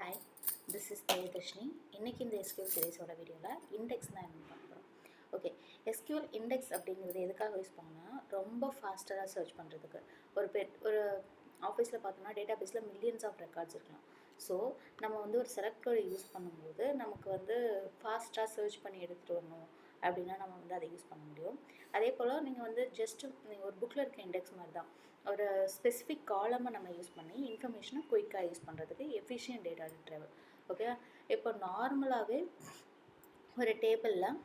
Hi, this is Teyadashni. இன்னைக்கு இந்த SQL சீரிஸோட வீடியோவில் இண்டெக்ஸ் தான் என்ன பார்க்குறோம். ஓகே, SQL இண்டெக்ஸ் அப்படிங்கிறது எதுக்காக யூஸ் பண்ணோம்னா ரொம்ப ஃபாஸ்ட்டாக சர்ச் பண்ணுறதுக்கு. ஒரு ஆஃபீஸில் பார்த்தோம்னா டேட்டா பேஸில் மில்லியன்ஸ் ஆஃப் ரெக்கார்ட்ஸ் இருக்கலாம். ஸோ நம்ம வந்து ஒரு செலக்ட் கோடை யூஸ் பண்ணும்போது நமக்கு வந்து ஃபாஸ்ட்டாக சர்ச் பண்ணி எடுத்துகிட்டு வரணும் அப்படின்னா நம்ம வந்து அதை யூஸ் பண்ண முடியும். அதே போல் நீங்கள் வந்து நீங்கள் ஒரு புக்கில் இருக்க இண்டெக்ஸ் மாதிரி தான் ஒரு ஸ்பெசிஃபிக் காலமை நம்ம யூஸ் பண்ணி இன்ஃபர்மேஷனை குயிக்காக யூஸ் பண்ணுறதுக்கு எஃபிஷியன்ட் டேட்டா ரிட்ரைவல். ஓகே, இப்போ நார்மலாகவே ஒரு டேபிளில்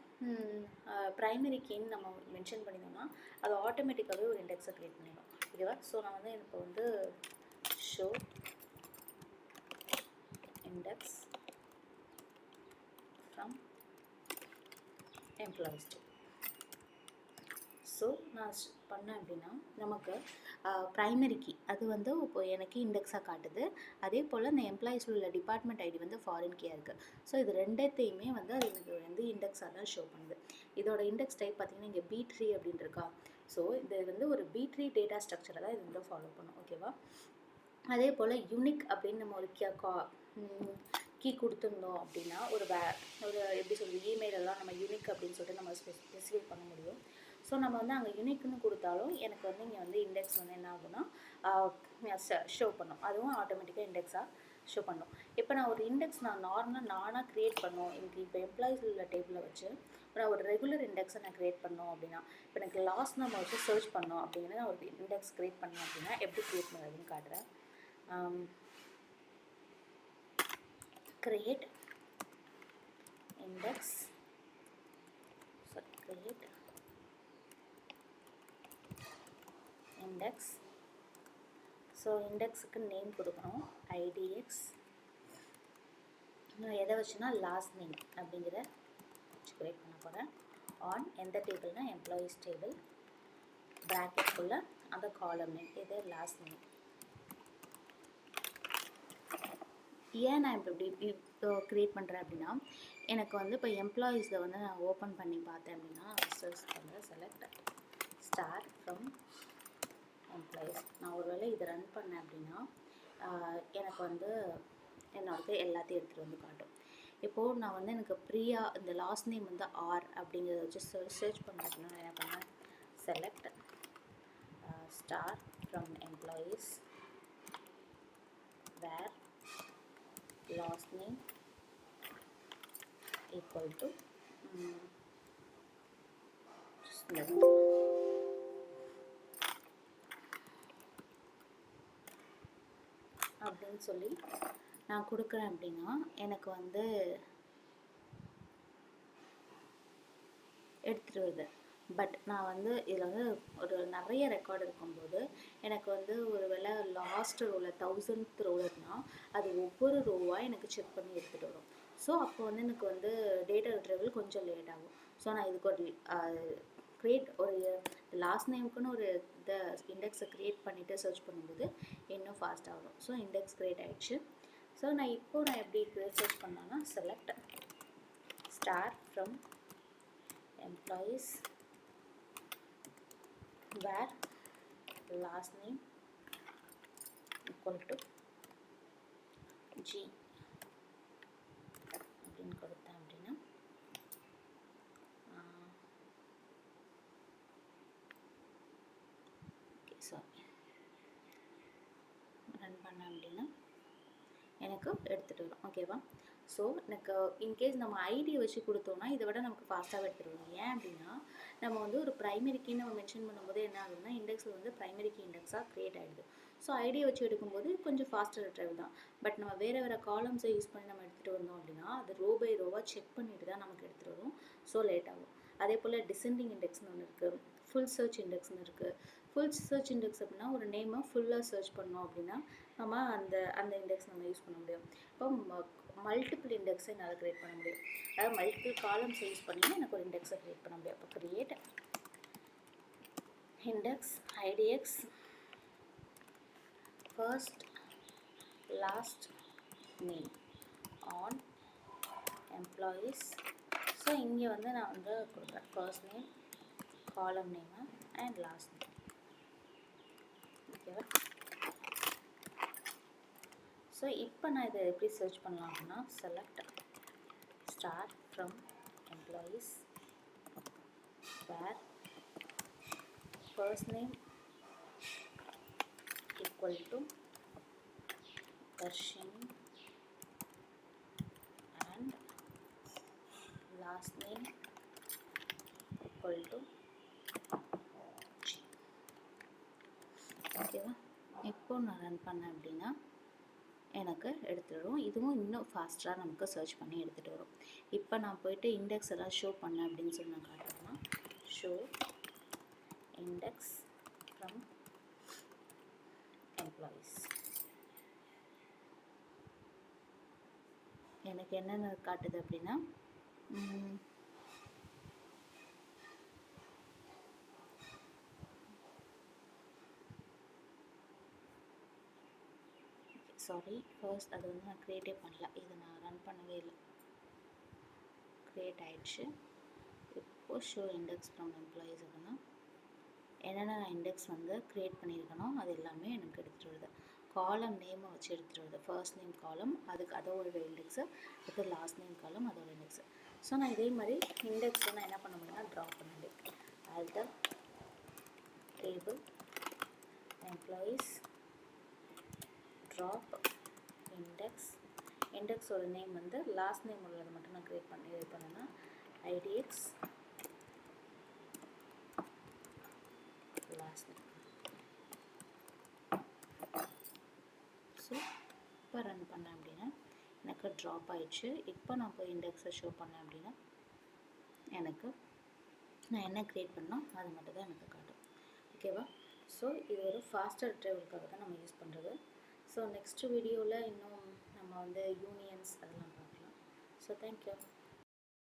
ப்ரைமரி கீன்னு நம்ம மென்ஷன் பண்ணியிருந்தோம்னா அது ஆட்டோமேட்டிக்காகவே ஒரு இண்டெக்ஸை க்ரியேட் பண்ணிடும். ஓகேவா? ஸோ நான் வந்து இப்போ வந்து show index from employees. So நான் பண்ணேன் அப்படின்னா நமக்கு ப்ரைமரி கீ அது வந்து இப்போ எனக்கு இண்டெக்ஸாக காட்டுது. அதே போல் இந்த எம்ப்ளாயிஸ் உள்ள டிபார்ட்மெண்ட் ஐடி வந்து ஃபாரின் கீயாக இருக்குது. ஸோ இது ரெண்டத்தையுமே வந்து அது எனக்கு வந்து இண்டெக்ஸாக தான் ஷோ பண்ணுது. இதோட இண்டெக்ஸ் டைப் பார்த்திங்கன்னா இங்கே B3 அப்படின்னு இருக்கா. ஸோ இது வந்து ஒரு B3 டேட்டா ஸ்ட்ரக்சரை தான் இது வந்து ஃபாலோ பண்ணும். ஓகேவா? அதே போல் யூனிக் அப்படின்னு நம்ம ஒரு கீ கொடுத்துருந்தோம் அப்படின்னா ஒரு எப்படி சொல்கிறது, இமெயிலெல்லாம் நம்ம யூனிக் அப்படின்னு சொல்லிட்டு நம்ம ஸ்பெசிஃபை பண்ண முடியும். ஸோ நம்ம வந்து அங்கே யூனிக்னு கொடுத்தாலும் எனக்கு வந்து இங்கே வந்து இண்டெக்ஸ் வந்து என்ன ஆகும்னா ஷோ பண்ணும். அதுவும் ஆட்டோமேட்டிக்காக இண்டெக்ஸாக ஷோ பண்ணும். இப்போ நான் ஒரு இண்டெக்ஸ் நானாக க்ரியேட் பண்ணோம். எனக்கு இப்போ எம்ப்ளாயிஸ் உள்ள டேபிளில் வச்சு நான் ஒரு ரெகுலர் இண்டெக்ஸை நான் க்ரியேட் பண்ணோம் அப்படின்னா இப்போ எனக்கு லாஸ்ட் நம்ம வச்சு சர்ச் பண்ணோம் அப்படின்னா நான் ஒரு இண்டெக்ஸ் க்ரியேட் பண்ணோம் அப்படின்னா எப்படி க்ரியேட் பண்ணுறதுன்னு காட்டுறேன். create index ஸோ இண்டெக்ஸுக்கு நேம் கொடுக்கணும் idx. நான் எதை வச்சுன்னா லாஸ்ட் நேம் அப்படிங்கிற வச்சு கிரியேட் பண்ண போகிறேன். ஆன் எந்த டேபிள்னா எம்ப்ளாயீஸ் டேபிள் ப்ராக்கெட்குள்ளே அந்த காலம் நேம் இது லாஸ்ட் நேம். ஏன் நான் இப்போ க்ரியேட் பண்ணுறேன் அப்படின்னா எனக்கு வந்து இப்போ எம்ப்ளாயீஸில் வந்து நான் ஓப்பன் பண்ணி பார்த்தேன் அப்படின்னா செலக்ட் ஸ்டார் ஃப்ரம் எம்ப்ளாயீஸ். நான் ஒருவேளை இதை ரன் பண்ணேன் அப்படின்னா எனக்கு வந்து என்னோடது எல்லாத்தையும் எடுத்துகிட்டு வந்து காட்டும். இப்போது நான் வந்து எனக்கு பிரியா இந்த லாஸ்ட் நேம் வந்து ஆர் அப்படிங்கிறத வச்சு சர்ச் பண்ணேன் அப்படின்னா நான் என்ன பண்ணேன், select star from employees where last name equal to அப்படின்னு சொல்லி நான் கொடுக்குறேன் அப்படின்னா எனக்கு வந்து எடுத்துகிட்டு வருது. பட் நான் வந்து இதில் வந்து ஒரு நிறைய ரெக்கார்டு இருக்கும்போது எனக்கு வந்து ஒரு வேளை லாஸ்ட் ரோவில் 1000th ரோலர்னால் அது ஒவ்வொரு ரோவாக எனக்கு செக் பண்ணி எடுத்துகிட்டு வரும். ஸோ அப்போ வந்து எனக்கு வந்து டேட்டா ரிட்ரைவல் கொஞ்சம் லேட் ஆகும். ஸோ நான் இதுக்கு ஒரு லாஸ்ட் நேமுக்குன்னு ஒரு இண்டெக்ஸை க்ரியேட் பண்ணிவிட்டு சர்ச் பண்ணும்போது இன்னும் ஃபாஸ்ட் ஆகும். ஸோ இண்டெக்ஸ் க்ரியேட் ஆகிடுச்சு. ஸோ நான் எப்படி சர்ச் பண்ணேன்னா select star from employees where last name equal to G அப்படின்னு கொடுத்தேன் அப்படின்னா ஓகே சாரி ரன் பண்ணேன் அப்படின்னா எனக்கு எடுத்துகிட்டு வரும். ஓகேவா? ஸோ எனக்கு இன்கேஸ் நம்ம ஐடியை வச்சு கொடுத்தோம்னா இதை விட நமக்கு ஃபாஸ்ட்டாகவே எடுத்துகிட்டு வரும். ஏன் அப்படின்னா நம்ம வந்து ஒரு ப்ரைமரி கீ நம்ம மென்ஷன் பண்ணும்போது என்ன ஆகுதுன்னா இண்டெக்ஸில் வந்து ப்ரைமரி கீ இண்டெக்ஸாக க்ரியேட் ஆகிடுது. ஸோ ஐடியை வச்சு எடுக்கும்போது கொஞ்சம் ஃபாஸ்ட்டாக ரிட்ரைவ் தான். பட் நம்ம வேறு காலம்ஸை யூஸ் பண்ணி நம்ம எடுத்துகிட்டு வந்தோம் அப்படின்னா அது ரோ பை ரோவாக செக் பண்ணிட்டு தான் நமக்கு எடுத்துகிட்டு வரும். ஸோ லேட் ஆகும். அதே போல் டிசெண்டிங் இண்டெக்ஸ்னு ஒன்று இருக்குது, ஃபுல் சர்ச் இண்டெக்ஸ்னு இருக்குது. ஃபுல் சர்ச் இண்டெக்ஸ் அப்படின்னா ஒரு நேமை ஃபுல்லாக சர்ச் பண்ணோம் அப்படின்னா நம்ம அந்த இண்டெக்ஸ் நம்ம யூஸ் பண்ண முடியும். இப்போ மல்டிபிள் இண்டெக்ஸை என்னால் க்ரியேட் பண்ண முடியும். அதாவது மல்டிபிள் காலம்ஸ் யூஸ் பண்ணி எனக்கு ஒரு இண்டெக்ஸை க்ரியேட் பண்ண முடியும். அப்போ create index idx first last name on employees. So இங்கே வந்து நான் வந்து கொடுக்குறேன் first name, column name and last name. ஓகேவா? ஸோ ஸோ இப்போ நான் இதை எப்படி சர்ச் பண்ணலாம் அப்படின்னா, select start from employees where first name equal to Darshan and last name equal to G. ஓகேவா? இப்போ நான் ரன் பண்ணேன் அப்படின்னா எனக்கு எடுத்துடும். இதுவும் இன்னும் ஃபாஸ்ட்டாக நமக்கு சர்ச் பண்ணி எடுத்துகிட்டு வரும். இப்போ நான் போயிட்டு இண்டெக்ஸ் எல்லாம் ஷோ பண்ணேன் அப்படின்னு சொல்லி நான் காட்டுறேன்னா, ஷோ இண்டெக்ஸ் ஃப்ரம் எம்ப்ளாயீஸ். எனக்கு என்னென்ன காட்டுது அப்படின்னா, சாரி, ஃபர்ஸ்ட் அது வந்து நான் க்ரியேட்டே பண்ணல, இதை நான் ரன் பண்ணவே இல்லை, க்ரியேட் ஆகிடுச்சு. இப்போது ஷோ இண்டெக்ஸ் ஃப்ரம் எம்ப்ளாயீஸ் அப்படின்னா என்னென்ன நான் இண்டெக்ஸ் வந்து க்ரியேட் பண்ணியிருக்கனோ அது எல்லாமே எனக்கு எடுத்துகிட்டு வருது. காலம் நேமை வச்சு எடுத்துகிட்டு வருது. ஃபர்ஸ்ட் நேம் காலம், அதுக்கு அதோட இண்டெக்ஸு, அடுத்து லாஸ்ட் நேம் காலம் அதோட இண்டெக்ஸு. ஸோ நான் இதே மாதிரி இண்டெக்ஸில் நான் என்ன பண்ண முடியும்னா ட்ரா பண்ண முடியும். Alter table employees drop index, இண்டெக்ஸோட நேம் வந்து லாஸ்ட் நேம் உள்ளதை மட்டும் நான் க்ரியேட் பண்ணி இது பண்ணேன்னா IDX லாஸ்ட் நேம். ஸோ இப்போ ரன் பண்ணேன் அப்படின்னா எனக்கு ட்ராப் ஆயிடுச்சு. இப்போ நான் போய் இண்டெக்ஸை ஷோ பண்ணேன் அப்படின்னா எனக்கு நான் என்ன க்ரியேட் பண்ணோம் அது மட்டும் தான் எனக்கு காட்டும். ஓகேவா? ஸோ இது ஒரு ஃபாஸ்டர் ரிட்ரைவலுக்காக தான் நம்ம யூஸ் பண்ணுறது. ஸோ நெக்ஸ்ட் வீடியோவில் இன்னும் நம்ம வந்து யூனியன்ஸ் அதெல்லாம் பார்க்கலாம். So thank you.